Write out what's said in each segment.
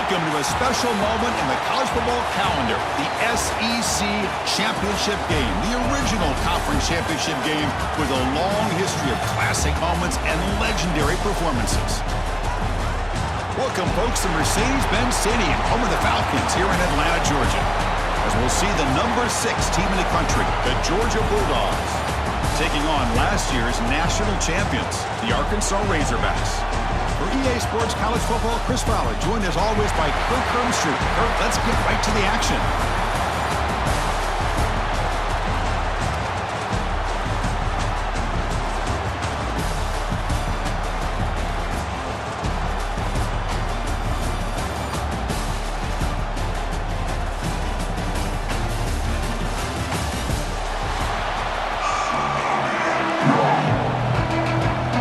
Welcome to a special moment in the college football calendar, the SEC Championship game, the original conference championship game with a long history of classic moments and legendary performances. Welcome, folks, to Mercedes-Benz Stadium, home of the Falcons here in Atlanta, Georgia, as we'll see the number 6 team in the country, the Georgia Bulldogs, taking on last year's national champions, the Arkansas Razorbacks. For EA Sports College Football, Chris Fowler, joined as always by Kirk Hermstreet. Kirk, let's get right to the action.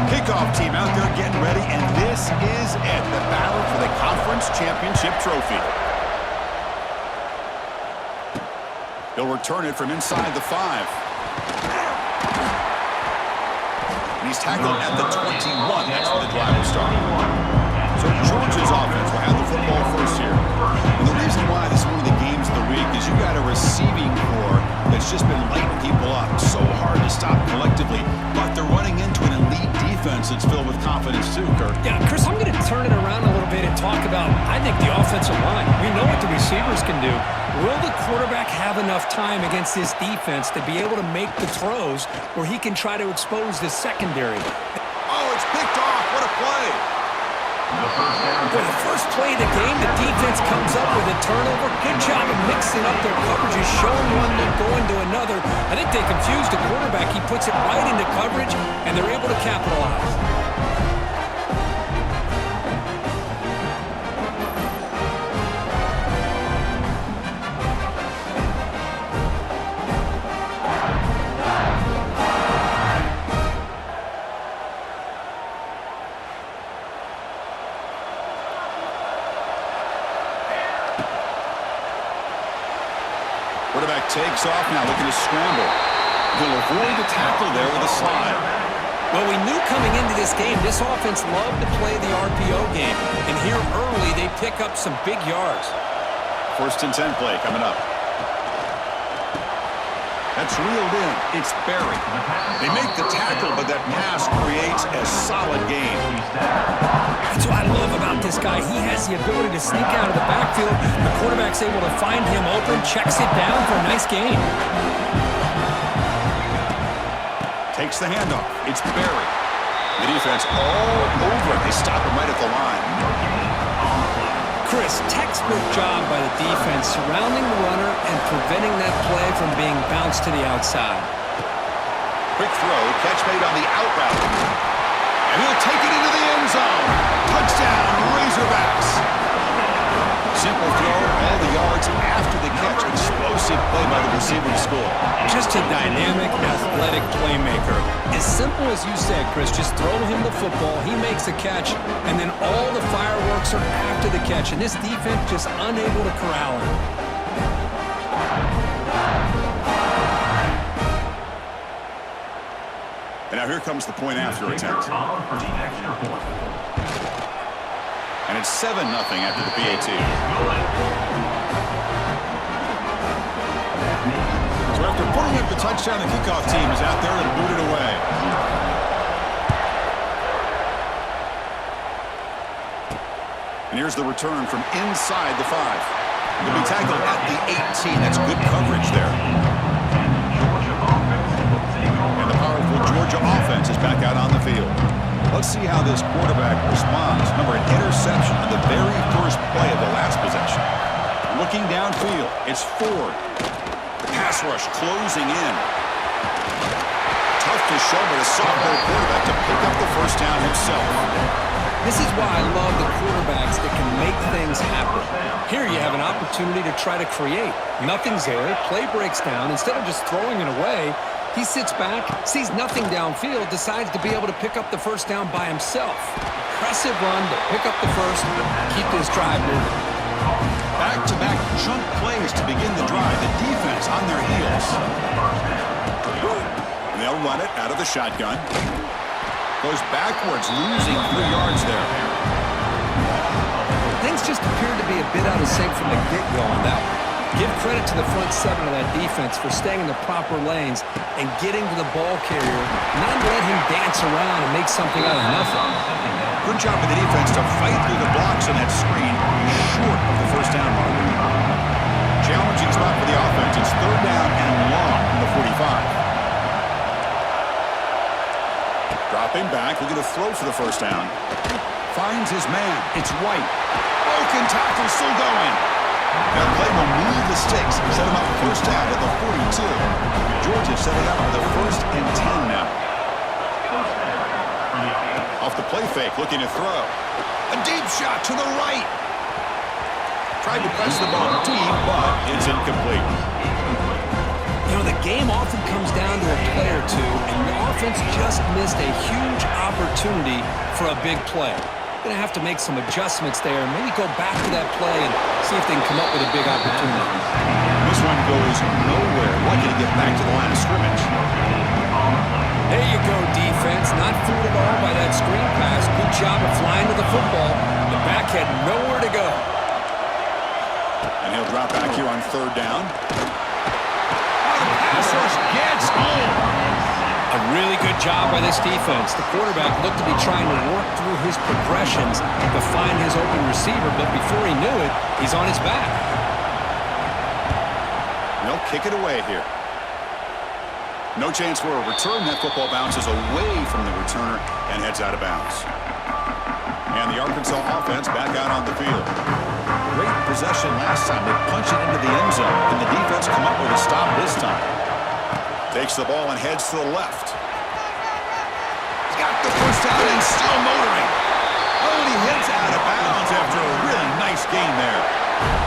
Kickoff team out there getting ready, and this is it, the battle for the conference championship trophy. He'll return it from inside the 5. And he's tackled at the 21. That's where the drive will start. So Georgia's offense will have the football first here. And the reason why this is one of the games of the week is you got a receiving core that's just been lighting people up. So hard to stop collectively. But they're running into an elite defense that's filled with confidence too, Kirk. Yeah, Chris, I'm going to turn it around a little bit and talk about, I think, the offensive line. We know what the receivers can do. Will the quarterback have enough time against this defense to be able to make the throws where he can try to expose the secondary? Oh, it's picked off. What a play. For the first play of the game, the defense comes up with a turnover. Good job of mixing up their coverages, showing one look, going to another. I think they confused the quarterback. He puts it right into coverage, and they're able to capitalize. Quarterback takes off now, looking to scramble. He'll avoid the tackle there with a slide. Well, we knew coming into this game, this offense loved to play the RPO game. And here early, they pick up some big yards. 1st and 10 play coming up. That's reeled in. It's Barry. They make the tackle, but that pass creates a solid gain. That's what I love about this guy. He has the ability to sneak out of the backfield. The quarterback's able to find him open, checks it down for a nice gain. Takes the handoff. It's Barry. The defense all over. They stop him right at the line. Chris, textbook job by the defense surrounding the runner and preventing that play from being bounced to the outside. Quick throw, catch made on the out route. And he'll take it into the end zone. Touchdown, Razorbacks. Simple throw, all the yards after the catch. Explosive play by the receiver to score. Just a dynamic, athletic playmaker. As simple as you said, Chris, just throw him the football, he makes a catch, and then all the fireworks are after the catch. And this defense just unable to corral him. And now here comes the point after attempt. And it's 7-0 after the PAT. So after putting up the touchdown, the kickoff team is out there and booted away. And here's the return from inside the 5. He'll be tackled at the 18. That's good coverage there. And the powerful Georgia offense is back out on the field. Let's see how this quarterback responds. Remember, an interception on the very first play of the last possession. Looking downfield, it's Ford. The pass rush closing in. Tough to show, but a sophomore quarterback to pick up the first down himself. This is why I love the quarterbacks that can make things happen. Here you have an opportunity to try to create. Nothing's there, play breaks down. Instead of just throwing it away, he sits back, sees nothing downfield, decides to be able to pick up the first down by himself. Impressive run to pick up the first, keep this drive moving. Back-to-back jump plays to begin the drive. The defense on their heels. And they'll run it out of the shotgun. Goes backwards, losing 3 yards there. Things just appeared to be a bit out of sync from the get-go on that one. Give credit to the front seven of that defense for staying in the proper lanes and getting to the ball carrier, not let him dance around and make something out of nothing. Good job of the defense to fight through the blocks on that screen, short of the first down mark. Challenging spot for the offense. It's third down and long from the 45. Dropping back, looking to throw for the first down. Finds his man. It's White. Broken tackle, still going. That play will move the sticks. Set him up first down at the 42. Georgia set it up for the 1st and 10 now. Off the play fake, looking to throw. A deep shot to the right. Tried to press the ball deep, but it's incomplete. You know, the game often comes down to a play or two, and the offense just missed a huge opportunity for a big play. Going to have to make some adjustments there and maybe go back to that play and see if they can come up with a big opportunity. This one goes nowhere. Lucky to get back to the line of scrimmage. There you go, defense. Not fooled at all by that screen pass. Good job of flying to the football. The back had nowhere to go. And he'll drop back here on third down. The pass rush gets home. A really good job by this defense. The quarterback looked to be trying to work through his progressions to find his open receiver, but before he knew it, he's on his back. They'll kick it away here. No chance for a return. That football bounces away from the returner and heads out of bounds. And the Arkansas offense back out on the field. Great possession last time. They punch it into the end zone, and the defense come up with a stop this time. Takes the ball and heads to the left. He's got the first down and still motoring. Oh, and he heads out of bounds after a really nice gain there.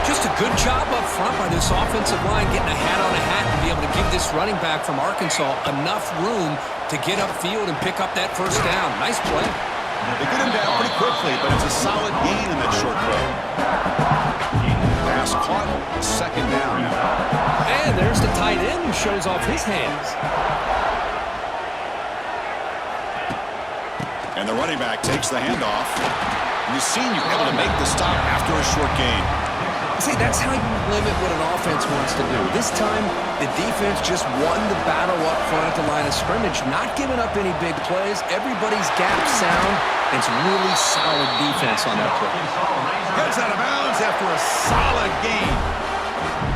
Just a good job up front by this offensive line, getting a hat on a hat and be able to give this running back from Arkansas enough room to get upfield and pick up that first down. Nice play. They get him down pretty quickly, but it's a solid gain in that short play. Pass caught, second down. And there's the tight end who shows off his hands. And the running back takes the handoff. And the senior able to make the stop after a short gain. See, that's how you limit what an offense wants to do. This time, the defense just won the battle up front at the line of scrimmage, not giving up any big plays. Everybody's gap sound, and it's really solid defense on that play. Gets out of bounds after a solid gain.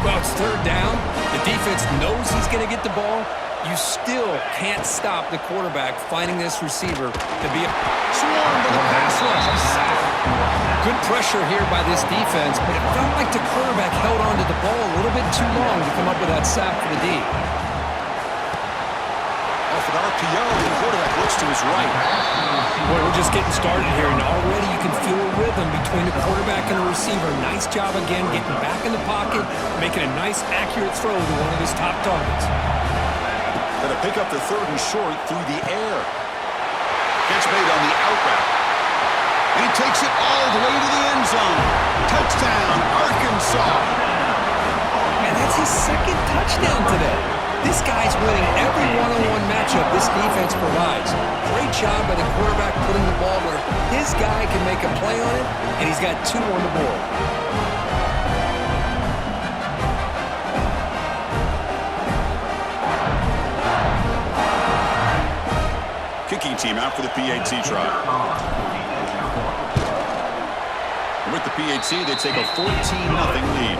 Well, it's third down. The defense knows he's going to get the ball. You still can't stop the quarterback finding this receiver to be a swarm to the pass rush. Good pressure here by this defense, but it felt like the quarterback held on to the ball a little bit too long to come up with that sack for the D. Off an RPO, the quarterback looks to his right. Boy, we're just getting started here, and already you can feel a rhythm between the quarterback and the receiver. Nice job again getting back in the pocket, making a nice, accurate throw to one of his top targets. Going to pick up the third and short through the air. Catch made on the out route. And he takes it all the way to the end zone. Touchdown, Arkansas. And that's his second touchdown today. This guy's winning every one-on-one matchup this defense provides. Great job by the quarterback putting the ball where his guy can make a play on it, and he's got 2 on the board. Kicking team out for the PAT try. And with the PAT, they take a 14-0 lead.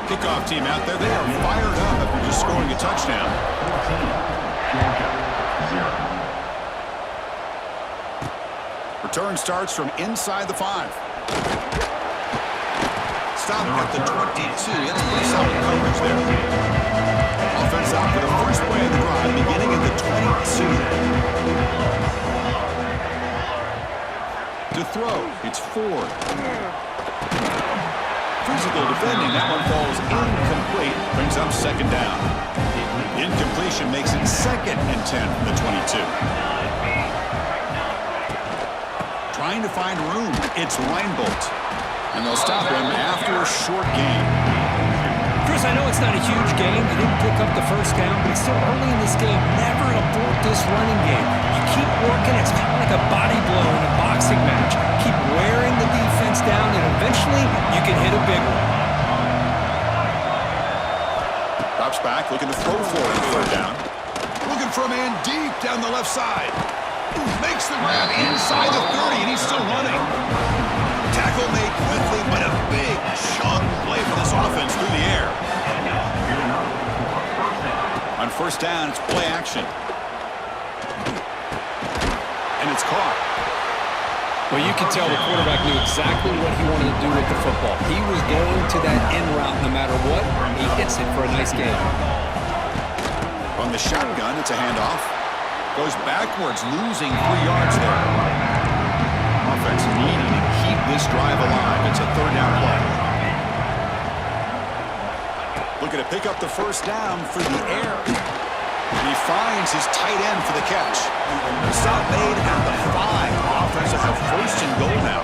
Kickoff team out there. They are fired up after just scoring a touchdown. Return starts from inside the 5. Stop at the 22. That's pretty solid coverage there. Offense out for the first play of the drive, beginning at the 22. To throw, it's Ford. Physical defending, that one falls incomplete, brings up second down. Incompletion makes it 2nd and 10 from the 22. Trying to find room, it's Reinbolt. And they'll stop him after a short gain. Bruce, I know it's not a huge game. You didn't pick up the first down, but it's still early in this game. Never abort this running game. You keep working. It's kind of like a body blow in a boxing match. Keep wearing the defense down, and eventually you can hit a big one. Drops back, looking to throw for it. Third down. Looking for a man deep down the left side. Makes the grab inside the 30, and he's still running. Tackle made quickly, but a big chunk play for this offense through the air. On first down, it's play action. And it's caught. Well, you can tell the quarterback knew exactly what he wanted to do with the football. He was going to that in route no matter what. He hits it for a nice game. On the shotgun, it's a handoff. Goes backwards, losing 3 yards there. Offense needing to keep this drive alive. It's a third down play. Looking to pick up the first down for the air. And he finds his tight end for the catch. Stop made at the 5. Offense will have first and goal now.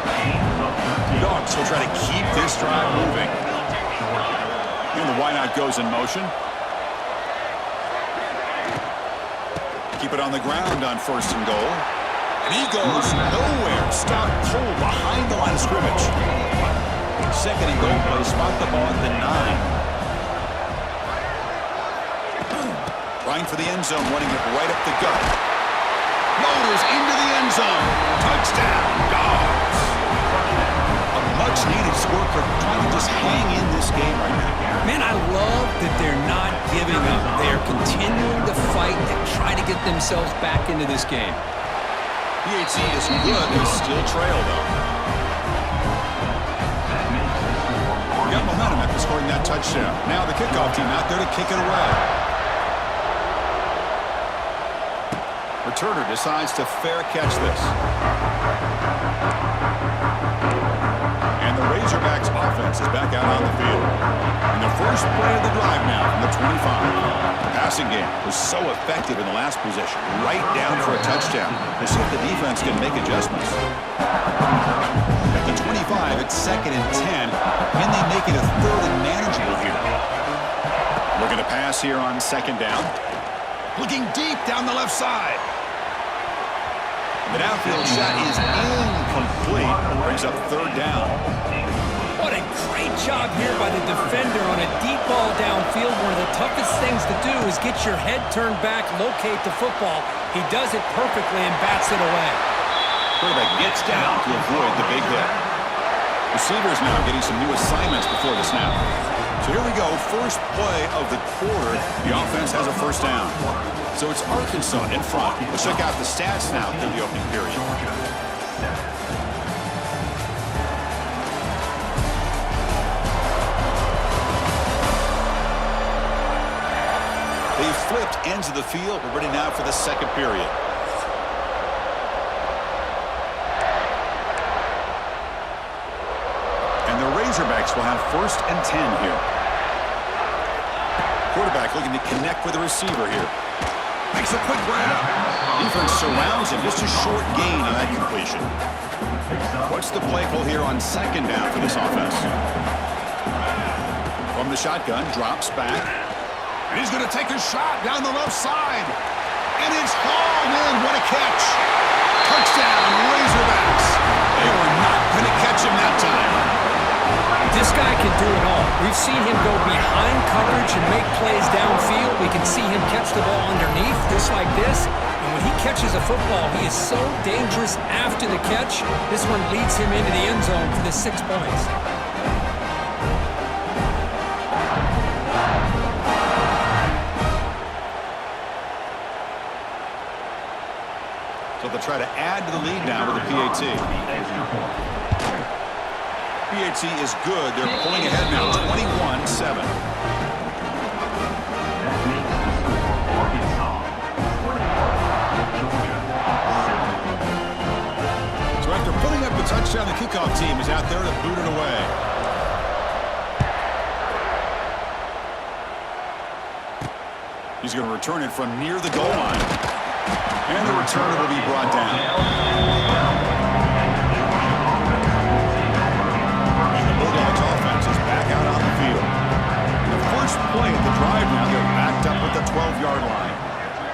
Dogs will try to keep this drive moving. And the wideout goes in motion. Keep it on the ground on first and goal. And he goes nowhere. Stop cold behind the line of scrimmage. Second and goal play. Spot the ball at the 9. Trying for the end zone, running it right up the gut. Motors into the end zone. Touchdown, Dogs. A much-needed score for trying to just hang in this game right now. Man, I love that they're not giving up. They're continuing to fight and try to get themselves back into this game. PAT is good. They still trail, though. We got momentum after scoring that touchdown. Now the kickoff team out there to kick it away. Returner decides to fair catch this. And the Razorbacks offense is back out on the field. And the first play of the drive now from the 25. The passing game was so effective in the last possession. Right down for a touchdown. We'll see if the defense can make adjustments. At the 25, it's second and 10. Can they make it a third and manageable here? Looking to pass here on second down. Looking deep down the left side. The downfield shot is incomplete. Brings up third down. What a great job here by the defender on a deep ball downfield. One of the toughest things to do is get your head turned back, locate the football. He does it perfectly and bats it away. Quarterback gets down to avoid the big hit. Receivers now getting some new assignments before the snap. So here we go, first play of the quarter. The offense has a first down. So it's Arkansas in front. Let's check out the stats now through the opening period. They flipped ends of the field. We're ready now for the second period. And the Razorbacks will have first and 10 here. Quarterback looking to connect with the receiver here. Makes a quick grab. Defense surrounds him. Just a short gain on that completion. What's the play call here on second down for this offense? From the shotgun, drops back. And he's going to take a shot down the left side. And it's hauled in. What a catch. Touchdown, Razorbacks. They were not going to catch him that time. This guy can do it all. We've seen him go behind coverage and make plays downfield. We can see him catch the ball underneath, just like this. And when he catches a football, he is so dangerous after the catch. This one leads him into the end zone for the 6 points. So they'll try to add to the lead now with the PAT. PAT is good. They're pulling ahead now, 21-7. So after putting up a touchdown, the kickoff team is out there to boot it away. He's going to return it from near the goal line. And the returner will be brought down.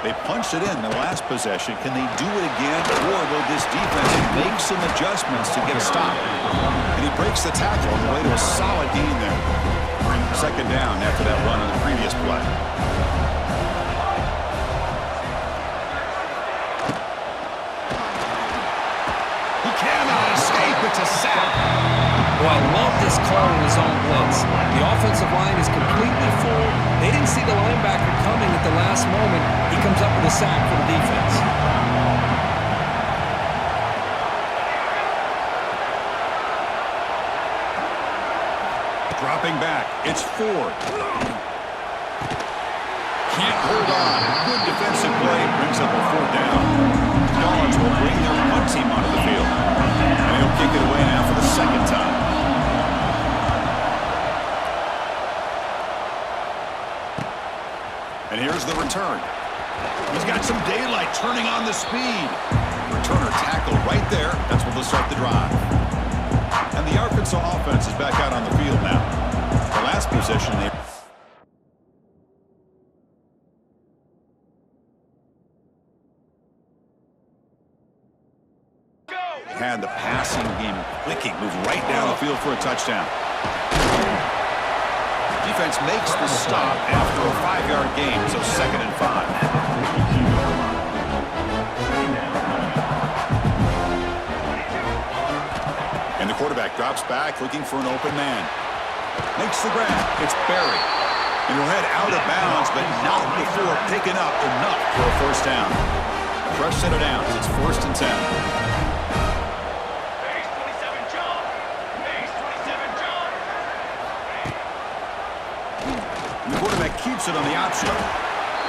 They punched it in the last possession. Can they do it again, or will this defense make some adjustments to get a stop? And he breaks the tackle on the way to a solid gain there. Second down after that run on the previous play. He cannot escape. It's a sack. Well, I love this call in his own blitz. The offensive line is completely full. They didn't see the linebacker coming at the last moment. He comes up with a sack for the defense. Dropping back. It's Ford. Can't hold on. Good defensive play. Brings up a 4th down. Dogs will bring their punt team onto the field. And he'll kick it away now for the second time. And here's the return. He's got some daylight turning on the speed. Returner tackle right there. That's what will start the drive. And the Arkansas offense is back out on the field now. The last possession they... had the passing game clicking, moves right down the field for a touchdown. Defense makes the stop after a 5-yard gain, so 2nd and 5. And the quarterback drops back, looking for an open man. Makes the grab. It's Barry. And he'll head out of bounds, but not before picking up enough for a 1st down. Fresh set of downs. It's 1st and 10. Keeps it on the option.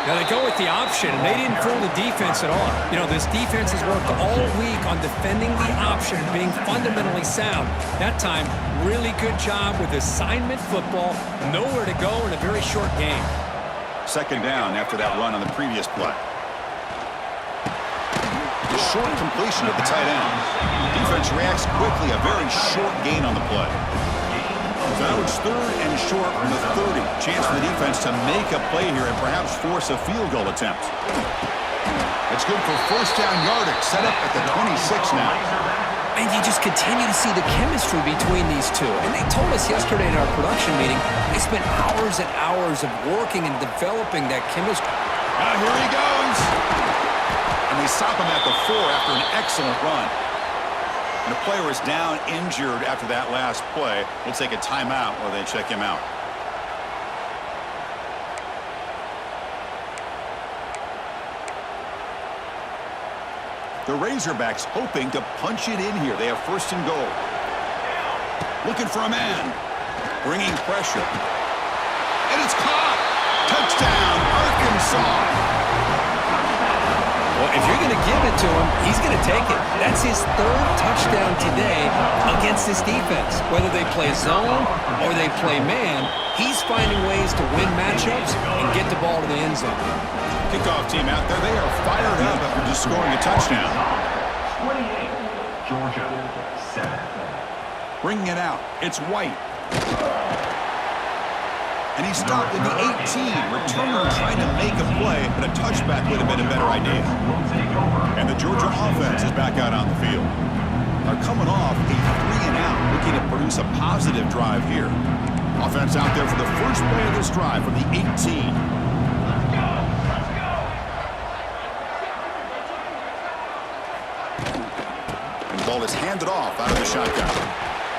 Now they go with the option, and they didn't fool the defense at all. You know, this defense has worked all week on defending the option, being fundamentally sound. That time, really good job with assignment football. Nowhere to go in a very short game. 2nd down after that run on the previous play. The short completion of the tight end. Defense reacts quickly. A very short gain on the play. So now it's 3rd and short from the 30. Chance for the defense to make a play here and perhaps force a field goal attempt. It's good for 1st down yardage. Set up at the 26 now. And you just continue to see the chemistry between these two. And they told us yesterday in our production meeting, they spent hours and hours of working and developing that chemistry. Now here he goes. And they stop him at the 4 after an excellent run. And the player is down injured after that last play. We'll take a timeout while they check him out. The Razorbacks hoping to punch it in here. They have 1st and goal. Looking for a man. Bringing pressure. And it's caught. Touchdown, Arkansas. Well, if you're going to give it to him, he's going to take it. That's his 3rd touchdown today against this defense. Whether they play zone or they play man, he's finding ways to win matchups and get the ball to the end zone. Kickoff team out there. They are fired up after just scoring a touchdown. 28, Georgia, 7. Bringing it out. It's White. And he stopped at the 18. Returner trying to make a play, but a touchback would have been a better idea. And the Georgia offense is back out on the field. They're coming off a 3-and-out, looking to produce a positive drive here. Offense out there for the first play of this drive from the 18. And the ball is handed off out of the shotgun.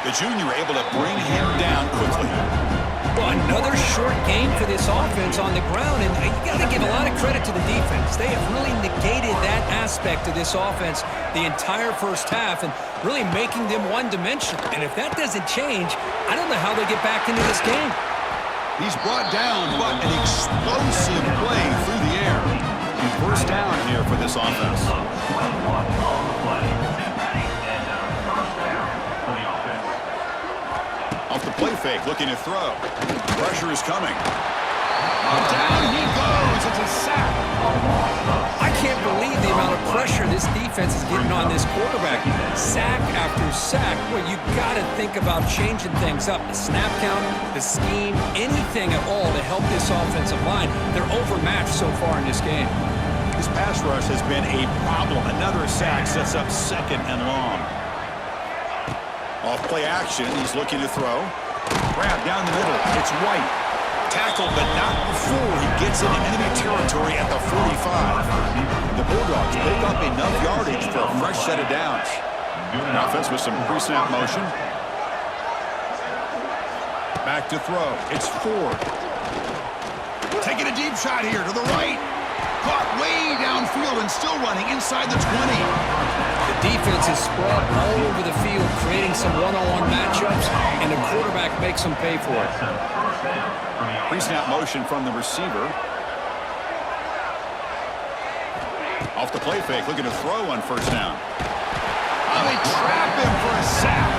The junior able to bring him down quickly. Well, another short game for this offense on the ground, and you got to give a lot of credit to the defense. They have really negated that aspect of this offense the entire 1st half and really making them one-dimensional. And if that doesn't change, I don't know how they get back into this game. He's brought down, but an explosive play through the air. 1st down here for this offense. Off the play fake, looking to throw. Pressure is coming. Down he goes. It's a sack. I can't believe the amount of pressure this defense is getting on this quarterback. Sack after sack. Well, you got to think about changing things up. The snap count, the scheme, anything at all to help this offensive line. They're overmatched so far in this game. Hogs pass rush has been a problem. Another sack sets up 2nd and long. Off play action, he's looking to throw. Grab down the middle. It's White. Tackled, but not before he gets into enemy territory at the 45. The Bulldogs pick up enough yardage for a fresh set of downs. Offense with some pre-snap motion. Back to throw. It's Ford. Taking a deep shot here to the right. Caught way downfield and still running inside the 20. The defense is spread all over the field, creating some one-on-one matchups, and the quarterback makes them pay for it. Pre-snap motion from the receiver. Off the play fake, looking to throw on 1st down. Oh, they trap him for a sack.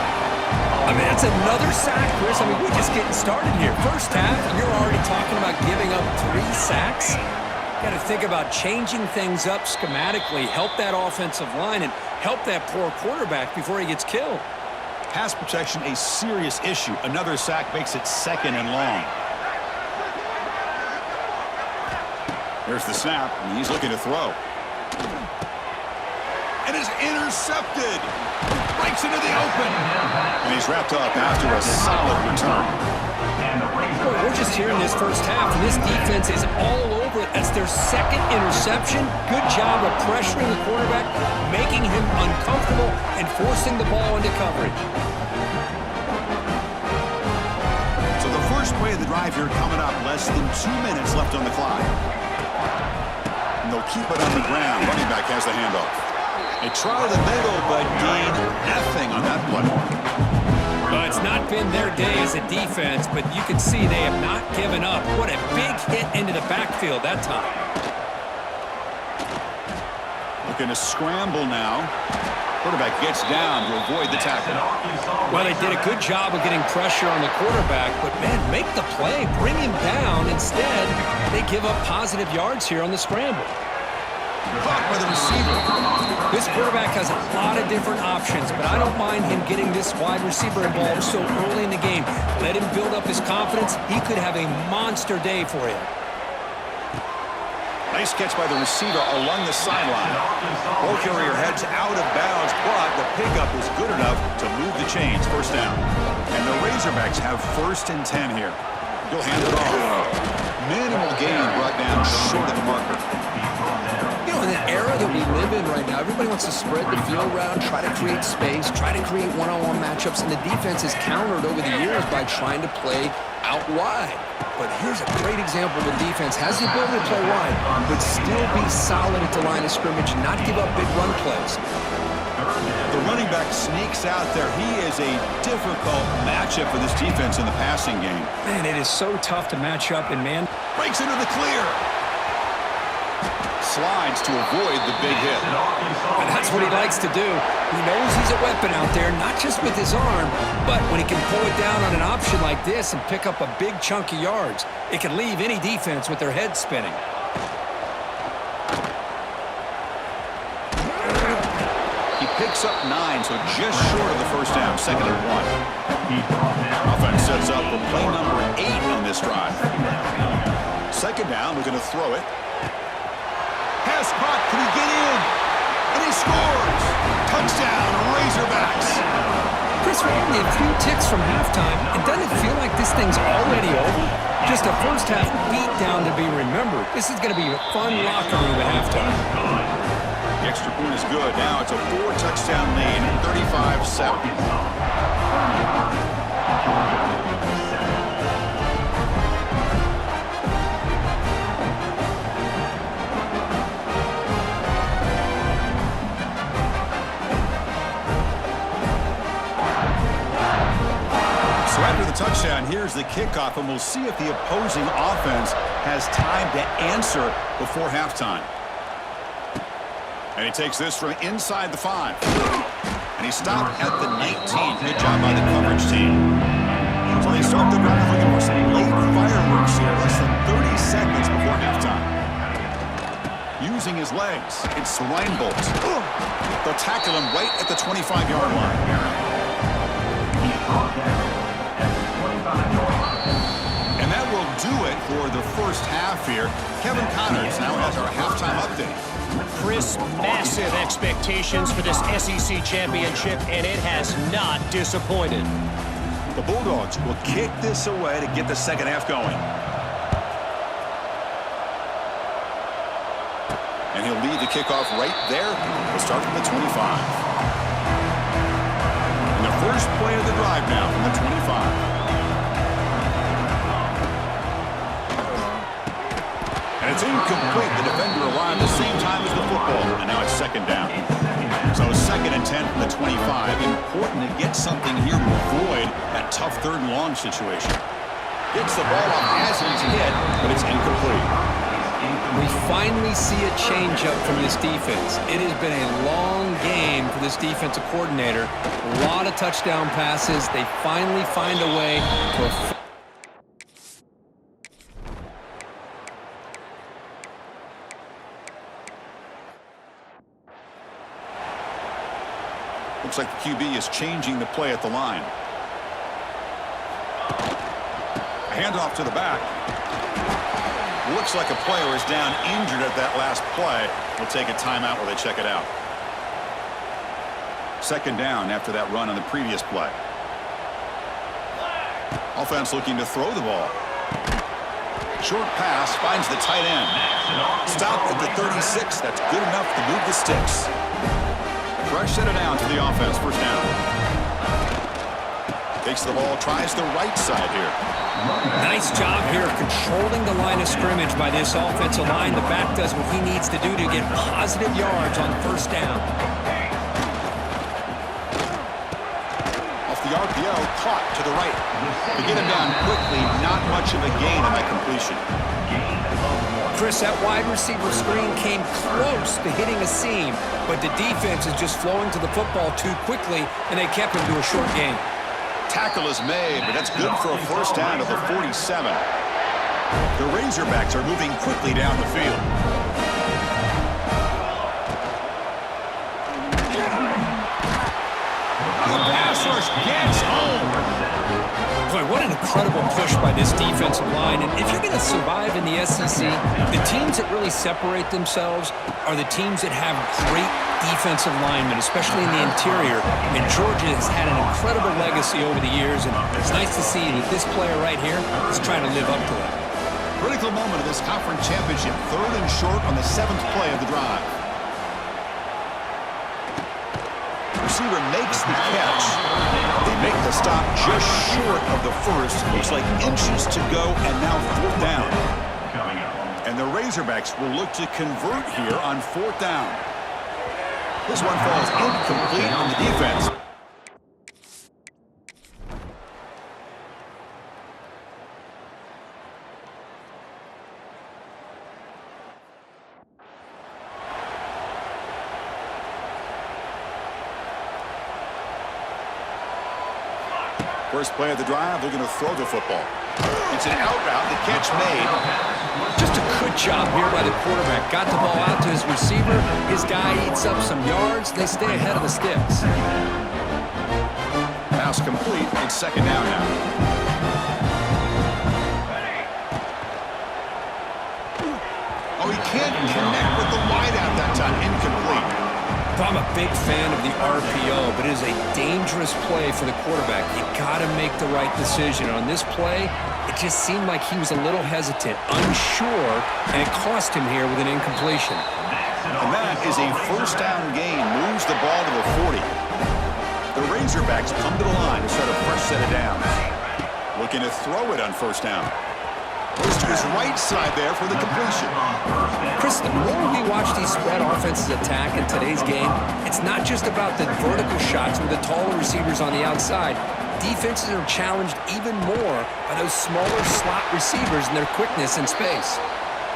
I mean, that's another sack, Chris. I mean, we're just getting started here. First half, and you're already talking about giving up 3 sacks. Got to think about changing things up schematically, help that offensive line, and help that poor quarterback before he gets killed. Pass protection, a serious issue. Another sack makes it 2nd and long. Here's the snap, and he's looking to throw. And it's intercepted. Breaks into the open. And he's wrapped up after a solid return. Well, we're just hearing this first half, and this defense is all over it. That's their 2nd interception. Good job of pressuring the quarterback, making him uncomfortable, and forcing the ball into coverage. So the first play of the drive here coming up. Less than 2 minutes left on the clock. And they'll keep it on the ground. Running back has the handoff. They try the middle, but gain nothing on that play. Well, it's not been their day as a defense, but you can see they have not given up. What a big hit into the backfield that time. Looking to scramble now. Quarterback gets down to avoid the tackle. Well, they did a good job of getting pressure on the quarterback, but, man, make the play. Bring him down. Instead, they give up positive yards here on the scramble. Caught by the receiver. This quarterback has a lot of different options, but I don't mind him getting this wide receiver involved so early in the game. Let him build up his confidence. He could have a monster day for you. Nice catch by the receiver along the sideline. Ball carrier heads out of bounds, but the pickup is good enough to move the chains. 1st down. And the Razorbacks have 1st and 10 here. He'll hand it off. Minimal gain brought down short of the marker. You know, in the era that we live in right now, everybody wants to spread the field around, try to create space, try to create one-on-one matchups, and the defense is countered over the years by trying to play out wide. But here's a great example of the defense has the ability to play wide, but still be solid at the line of scrimmage and not give up big run plays. The running back sneaks out there. He is a difficult matchup for this defense in the passing game. Man, it is so tough to match up, and man, Breaks into the clear. Slides to avoid the big hit. and that's what he likes to do. He knows he's a weapon out there, not just with his arm, but when he can pull it down on an option like this and pick up a big chunk of yards, it can leave any defense with their head spinning. He picks up 9, so just short of the 1st down. 2nd and 1. Offense sets up for play number 8 on this drive. 2nd down, we're going to throw it. Pass caught, can he get in? And he scores! Touchdown, Razorbacks! Chris, we're only a few ticks from halftime, and doesn't it feel like this thing's already over? Just a first half beatdown to be remembered. This is going to be a fun locker room at halftime. The extra point is good. Now it's a 4-touchdown lead, 35-7. So after the touchdown, here's the kickoff, and we'll see if the opposing offense has time to answer before halftime. And he takes this from inside the 5. And he stopped at the 19. Good job by the coverage team. So they start the drive looking for some late fireworks here, less than 30 seconds before halftime. Using his legs, it's Reinbold. They'll tackle him right at the 25-yard line. And that will do it for for the first half here. Kevin Connors now has our halftime update. Chris, massive expectations for this SEC championship, and it has not disappointed. The Bulldogs will kick this away to get the second half going. And he'll lead the kickoff right there. We'll start from the 25. And the first play of the drive now from the 25. And it's incomplete. The defender arrived at the same time as the football. And now it's second down. So second and 10 from the 25. Important to get something here to avoid that tough third and long situation. Gets the ball off as he's hit, but it's incomplete. We finally see a change-up from this defense. It has been a long game for this defensive coordinator. A lot of touchdown passes. They finally find a way to... Looks like the QB is changing the play at the line. A handoff to the back. Looks like a player is down injured at that last play. We'll take a timeout while they check it out. Second down after that run on the previous play. Offense looking to throw the ball. Short pass finds the tight end. Stopped at the 36. That's good enough to move the sticks. Fresh set it down to the offense. First down. Takes the ball, tries the right side here. Nice job here of controlling the line of scrimmage by this offensive line. The back does what he needs to do to get positive yards on first down. Off the RPO, caught to the right. To get him down quickly, not much of a gain on that completion. Chris, that wide receiver screen came close to hitting a seam, but the defense is just flowing to the football too quickly, and they kept him to a short gain. Tackle is made, but that's good for a first down to the 47. The Razorbacks are moving quickly down the field. The pass rush gets home. Boy, what an incredible push by this defensive line. And if you're going to survive in the SEC, the teams that really separate themselves are the teams that have great defensive linemen, especially in the interior. And Georgia has had an incredible legacy over the years, and it's nice to see that this player right here is trying to live up to that. Critical moment of this conference championship. Third and short on the 7th play of the drive. Receiver makes the catch. They make the stop just short of the first. Looks like inches to go, and now fourth down. And the Razorbacks will look to convert here on fourth down. This one falls incomplete on the defense. First play of the drive, they're going to throw the football. It's an out route, the catch made. Just a good job here by the quarterback. Got the ball out to his receiver. His guy eats up some yards. They stay ahead of the sticks. Pass complete. It's second down now. Oh, he can't connect with the wideout that time. Incomplete. I'm a big fan of the RPO, but it is a dangerous play for the quarterback. You got to make the right decision. On this play, it just seemed like he was a little hesitant, unsure, and it cost him here with an incompletion. And that is a first down gain. Moves the ball to the 40. The Razorbacks come to the line to start a fresh set of downs. Looking to throw it on first down. Goes to his right side there for the completion. Chris, the more we watch these spread offenses attack in today's game, it's not just about the vertical shots with the taller receivers on the outside. Defenses are challenged even more by those smaller slot receivers and their quickness in space.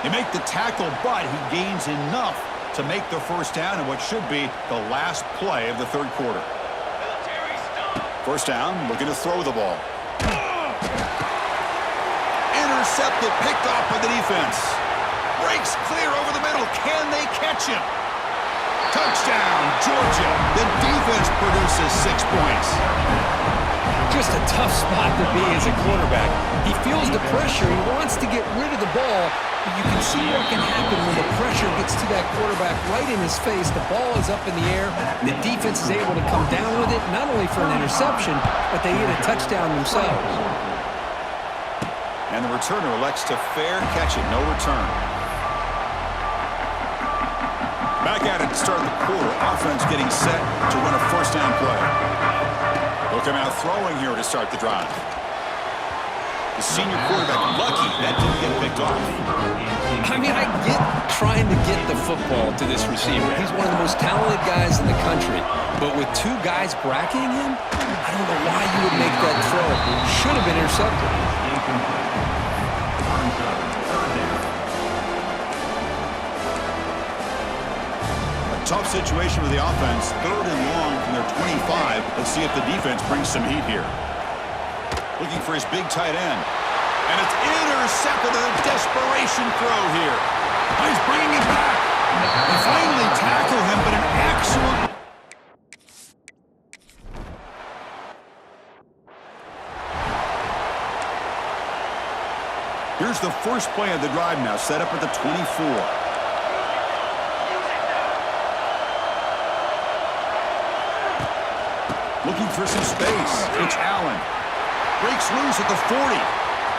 They make the tackle, but he gains enough to make the first down in what should be the last play of the third quarter. First down, looking to throw the ball. Intercepted, picked off by the defense. Breaks clear over the middle. Can they catch him? Touchdown, Georgia. The defense produces 6 points. just a tough spot to be as a quarterback. He feels the pressure. He wants to get rid of the ball, but you can see what can happen when the pressure gets to that quarterback right in his face. The ball is up in the air, and the defense is able to come down with it, not only for an interception, but they get a touchdown themselves. And the returner elects to fair catch it, no return. Back at it to start the quarter. Offense getting set to run a first down play. They'll come out throwing here to start the drive. The senior quarterback lucky that didn't get picked off. I mean, I get trying to get the football to this receiver. He's one of the most talented guys in the country. But with two guys bracketing him, I don't know why you would make that throw. Should have been intercepted. Tough situation with the offense. 3rd and long from their 25. Let's see if the defense brings some heat here. Looking for his big tight end. And it's intercepted in a desperation throw here. He's bringing it back. They finally tackle him, but an excellent... Here's the first play of the drive now, set up at the 24. Looking for some space. It's Allen. Breaks loose at the 40.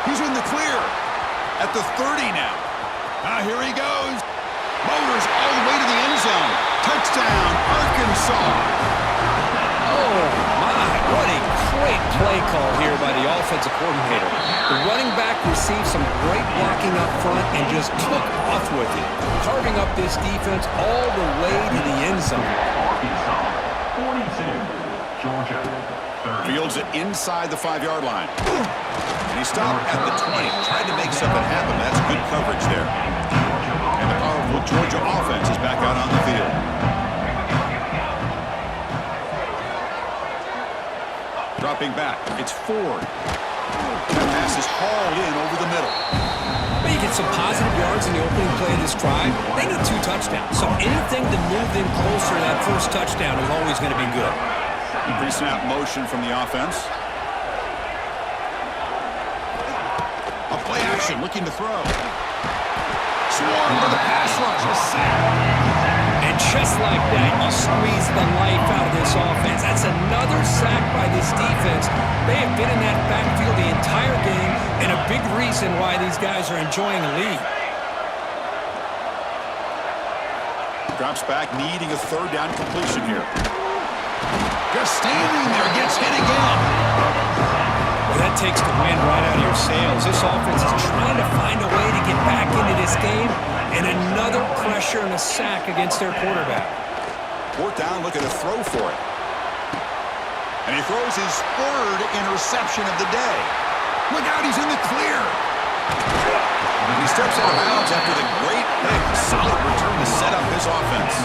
He's in the clear. At the 30 now. Here he goes. Motors all the way to the end zone. Touchdown, Arkansas. Oh, my. What a great play call here by the offensive coordinator. The running back received some great blocking up front and just took off with it, carving up this defense all the way to the end zone. Arkansas, 42. Georgia, 30. Fields it inside the 5-yard line. And he stopped at the 20. Tried to make something happen. That's good coverage there. And the powerful Georgia offense is back out on the field. Dropping back. It's Ford. That pass is hauled in over the middle. But you get some positive yards in the opening play of this drive. They need 2 touchdowns. So anything to move them closer to that first touchdown is always going to be good. Pre-snap motion from the offense. A play action, looking to throw. Swarm with a pass rush, a sack. And just like that, you squeeze the life out of this offense. That's another sack by this defense. They have been in that backfield the entire game, and a big reason why these guys are enjoying the lead. Drops back, needing a 3rd down completion here. Just standing there, gets hit again. Well, that takes the wind right out of your sails. This offense is trying to find a way to get back into this game, and another pressure and a sack against their quarterback. 4th down, looking to throw for it. And he throws his 3rd interception of the day. Look out, he's in the clear. And he steps out of bounds after the great pick. Solid return to set up his offense.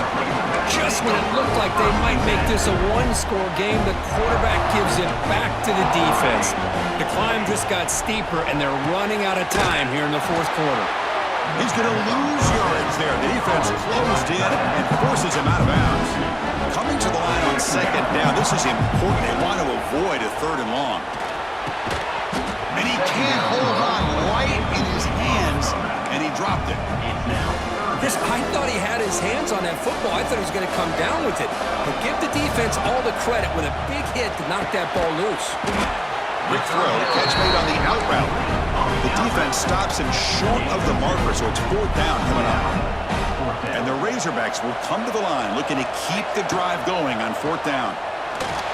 Just when it looked like they might make this a 1-score game, the quarterback gives it back to the defense. The climb just got steeper, and they're running out of time here in the 4th quarter. He's going to lose yards there. The defense closed in and forces him out of bounds. Coming to the line on 2nd down, this is important. They want to avoid a 3rd and long. And he can't hold on right in his hands, and he dropped it. I thought he had his hands on that football. I thought he was going to come down with it. But give the defense all the credit with a big hit to knock that ball loose. Quick throw, catch made on the out route. The defense stops him short of the marker, so it's 4th down coming up. And the Razorbacks will come to the line, looking to keep the drive going on 4th down.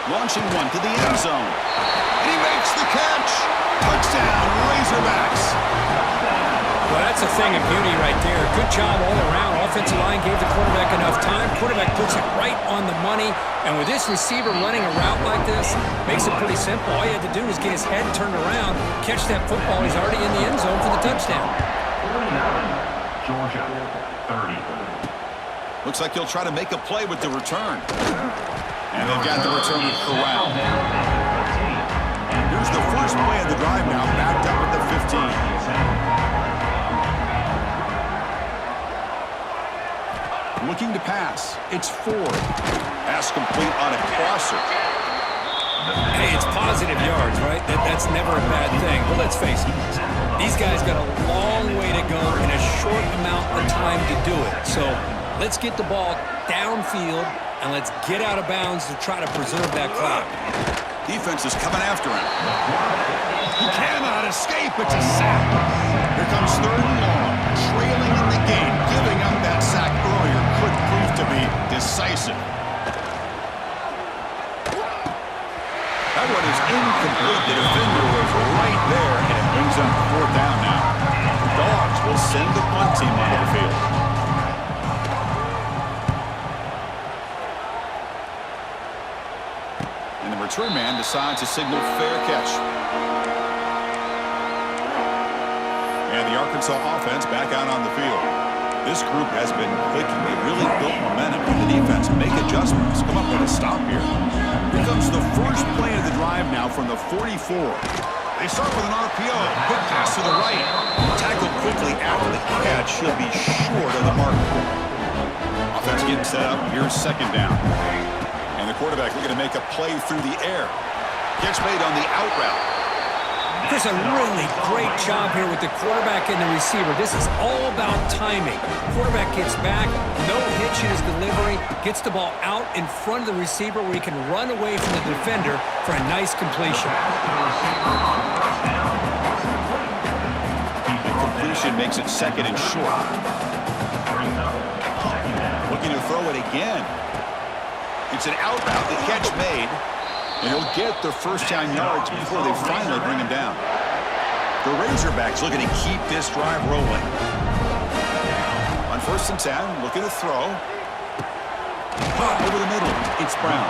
Launching one to the end zone. And he makes the catch. Touchdown, Razorbacks. Well, that's a thing of beauty right there. Good job all around. Offensive line gave the quarterback enough time. Quarterback puts it right on the money. And with this receiver running a route like this, makes it pretty simple. All you had to do was get his head turned around, catch that football. He's already in the end zone for the touchdown. Georgia, 30. Looks like he'll try to make a play with the return. And they've got the return corralled. Here's the first play of the drive now, backed up at the 15. Looking to pass. It's Ford. Pass complete on a crosser. Hey, it's positive yards, right? That's never a bad thing. But let's face it, these guys got a long way to go in a short amount of time to do it. So let's get the ball downfield, and let's get out of bounds to try to preserve that clock. Defense is coming after him. He cannot escape. It's a sack. Here comes 3rd and long. Trailing in the game. Giving up that sack earlier could prove to be decisive. That one is incomplete. The defender was right there, and it brings up 4th down now. The Dogs will send the punt team onto the field. And the return man decides to signal fair catch. And the Arkansas offense back out on the field. This group has been clicking. They really built momentum in the defense. Make adjustments. Come up with a stop here. Here comes the first play of the drive now from the 44. They start with an RPO. Quick pass to the right. Tackled quickly after the catch. He'll be short of the mark. Offense getting set up. Here's 2nd down. And the quarterback looking to make a play through the air. Catch made on the out route. Chris, a really great job here with the quarterback and the receiver. This is all about timing. Quarterback gets back, no hitch in his delivery, gets the ball out in front of the receiver where he can run away from the defender for a nice completion. The completion makes it 2nd and short. Looking to throw it again. It's an out route. The catch made. And he'll get the first down yards before they finally bring him down. The Razorbacks looking to keep this drive rolling. On 1st and 10, looking to throw. Over the middle, it's Brown.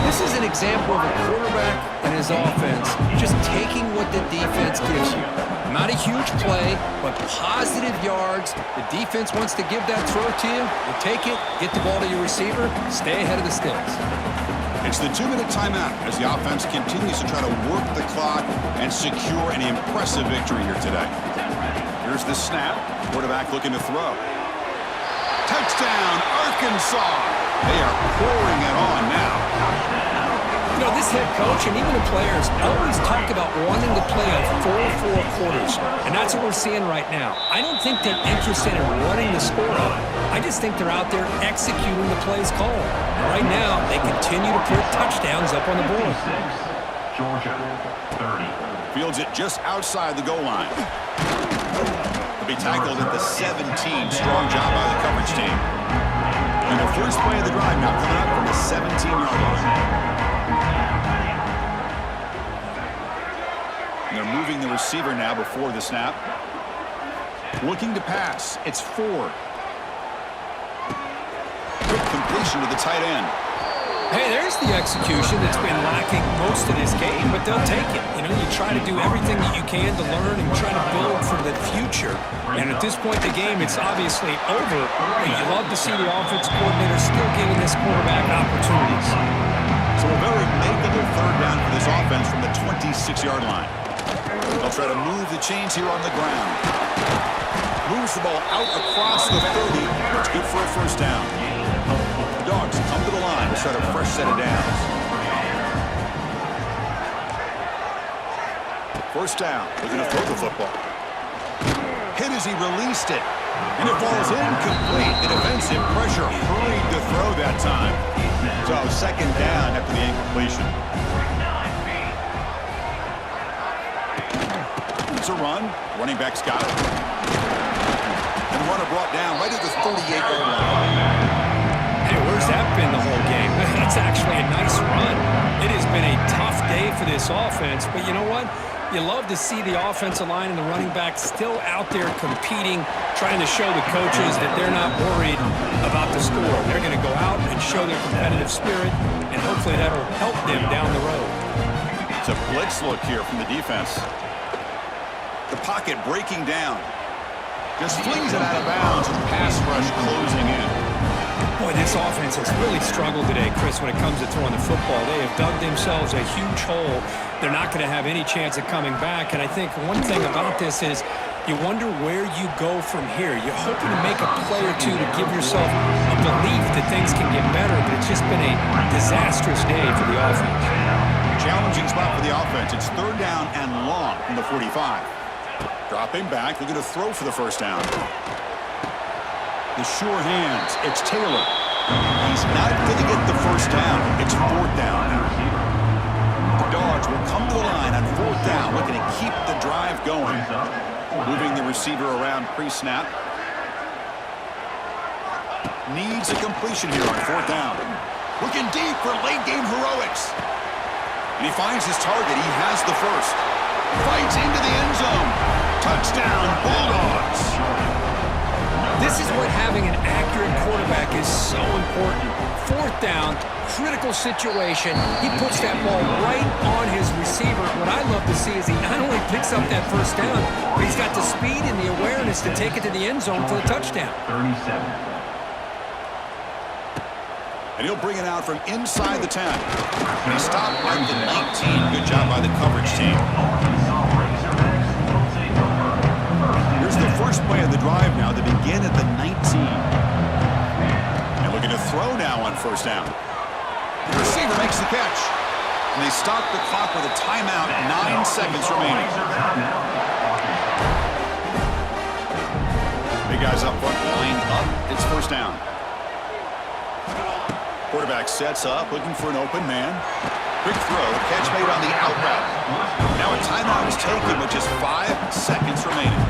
This is an example of a quarterback and his offense just taking what the defense gives you. Not a huge play, but positive yards. The defense wants to give that throw to you. You take it, get the ball to your receiver, stay ahead of the sticks. It's the 2-minute timeout as the offense continues to try to work the clock and secure an impressive victory here today. Here's the snap. Quarterback looking to throw. Touchdown, Arkansas! They are pouring it on now. You know, this head coach and even the players always talk about wanting to play a full 4 quarters, and that's what we're seeing right now. I don't think they're interested in running the score up. I just think they're out there executing the plays called. And right now, they continue to put touchdowns up on the board. Georgia, 30. Fields it just outside the goal line. He'll be tackled at the 17. Strong job by the coverage team. And the first play of the drive now coming up from the 17-yard line. They're moving the receiver now before the snap. Looking to pass. It's Ford. Quick completion to the tight end. Hey, there's the execution that's been lacking most of this game, but they'll take it. You know, you try to do everything that you can to learn and try to build for the future. And at this point in the game, it's obviously over. But you love to see the offensive coordinator still giving this quarterback opportunities. So a very makeable 3rd down for this offense from the 26-yard line. They'll try to move the chains here on the ground. Moves the ball out across the 30. That's good for a 1st down. The Dogs come to the line to start a fresh set of downs. 1st down. Looking to throw the football. Hit as he released it. And it falls incomplete. The defensive pressure hurried to throw that time. So 2nd down after the incompletion. It's a run. Running back's got it. And the runner brought down right at the 38-yard line. Hey, where's that been the whole game? That's actually a nice run. It has been a tough day for this offense, but you know what? You love to see the offensive line and the running back still out there competing, trying to show the coaches that they're not worried about the score. They're going to go out and show their competitive spirit, and hopefully that'll help them down the road. It's a blitz look here from the defense. The pocket breaking down. Just flings it out of bounds with pass rush closing in. Boy, this offense has really struggled today, Chris, when it comes to throwing the football. They have dug themselves a huge hole. They're not going to have any chance of coming back. And I think one thing about this is You wonder where you go from here. You're hoping to make a play or two to give yourself a belief that things can get better, but it's just been a disastrous day for the offense. Challenging spot for the offense. It's 3rd down and long from the 45. Dropping back, they're going to throw for the first down. The sure hands. It's Taylor. He's not going to get the first down. It's 4th down now. The Dogs will come to the line on 4th down, looking to keep the drive going. Moving the receiver around pre-snap. Needs a completion here on 4th down. Looking deep for late-game heroics. And he finds his target. He has the first. Fights into the end zone. Touchdown, Bulldogs. This is what having an accurate quarterback is so important. 4th down, critical situation. He puts that ball right on his receiver. What I love to see is he not only picks up that first down, but he's got the speed and the awareness to take it to the end zone for the touchdown. 37. And he'll bring it out from inside the 10. And he stopped at the 19. Good job by the coverage team. Here's the first play of the drive now. They begin at the 19. And looking to throw now on 1st down. The receiver makes the catch. And they stop the clock with a timeout, 9 seconds remaining. Big guys up front, lined up. It's 1st down. Quarterback sets up, looking for an open man. Quick throw, catch made on the out route. Now a timeout is taken with just 5 seconds remaining.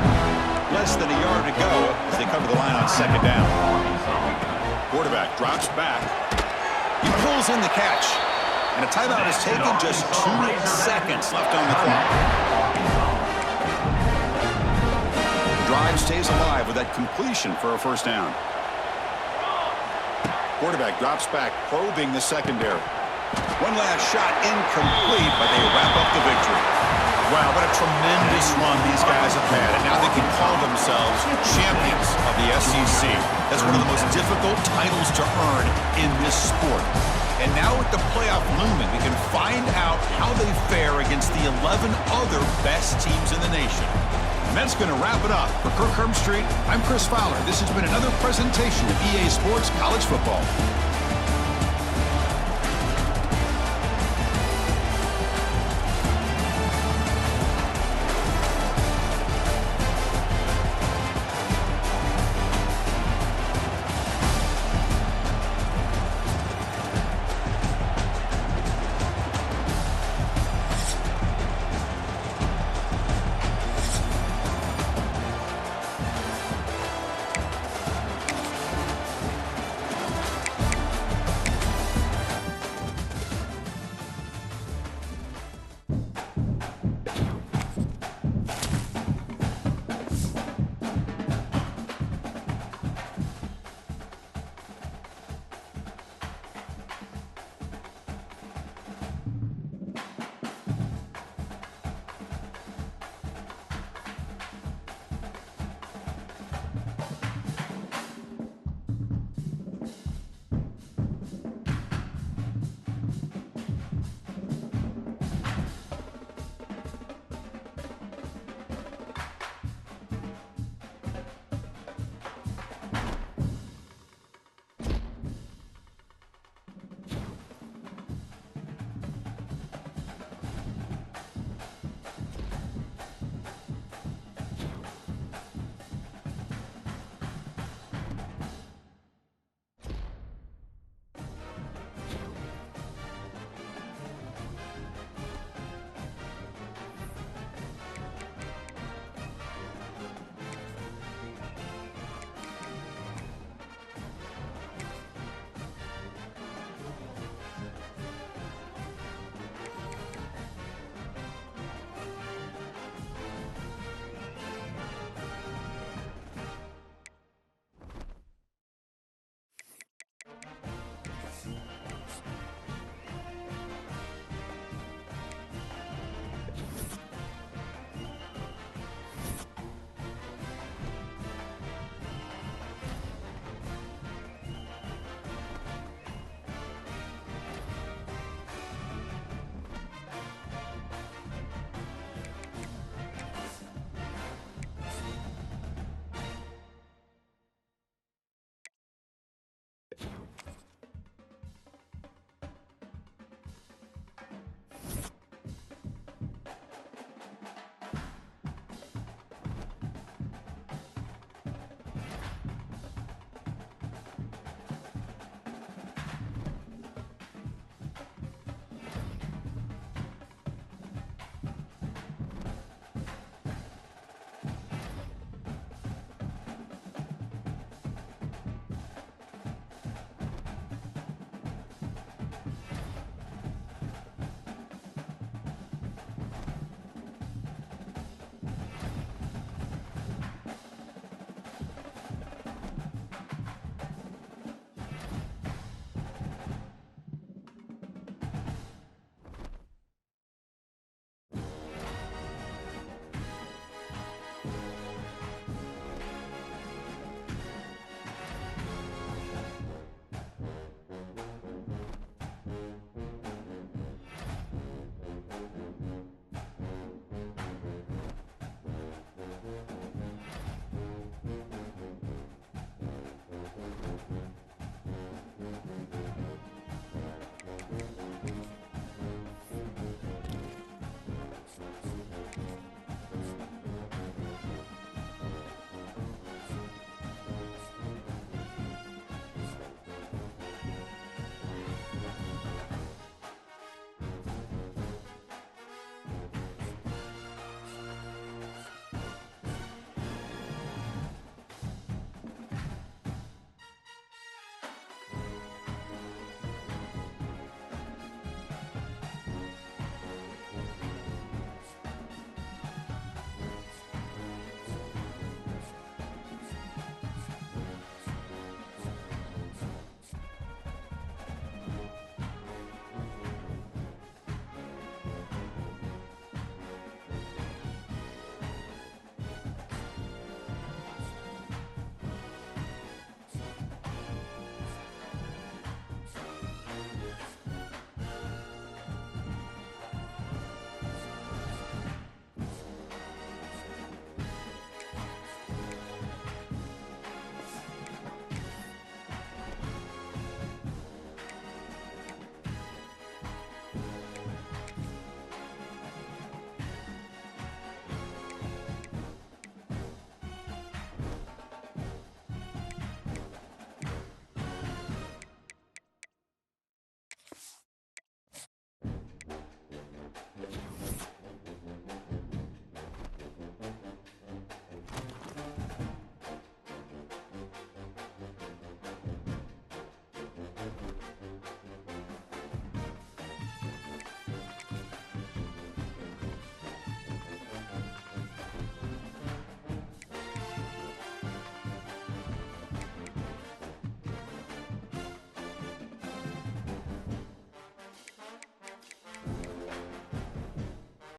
Less than a yard to go as they cover the line on 2nd down. Quarterback drops back. He pulls in the catch. And a timeout is taken, just 2 seconds left on the clock. The drive stays alive with that completion for a 1st down. Quarterback drops back, probing the secondary. One last shot, incomplete, but they wrap up the victory. Wow, what a tremendous run these guys have had, and now they can call themselves champions of the SEC. That's one of the most difficult titles to earn in this sport. And now with the playoff looming, we can find out how they fare against the 11 other best teams in the nation. And that's going to wrap it up. For Kirk Street, I'm Chris Fowler. This has been another presentation of EA Sports College Football.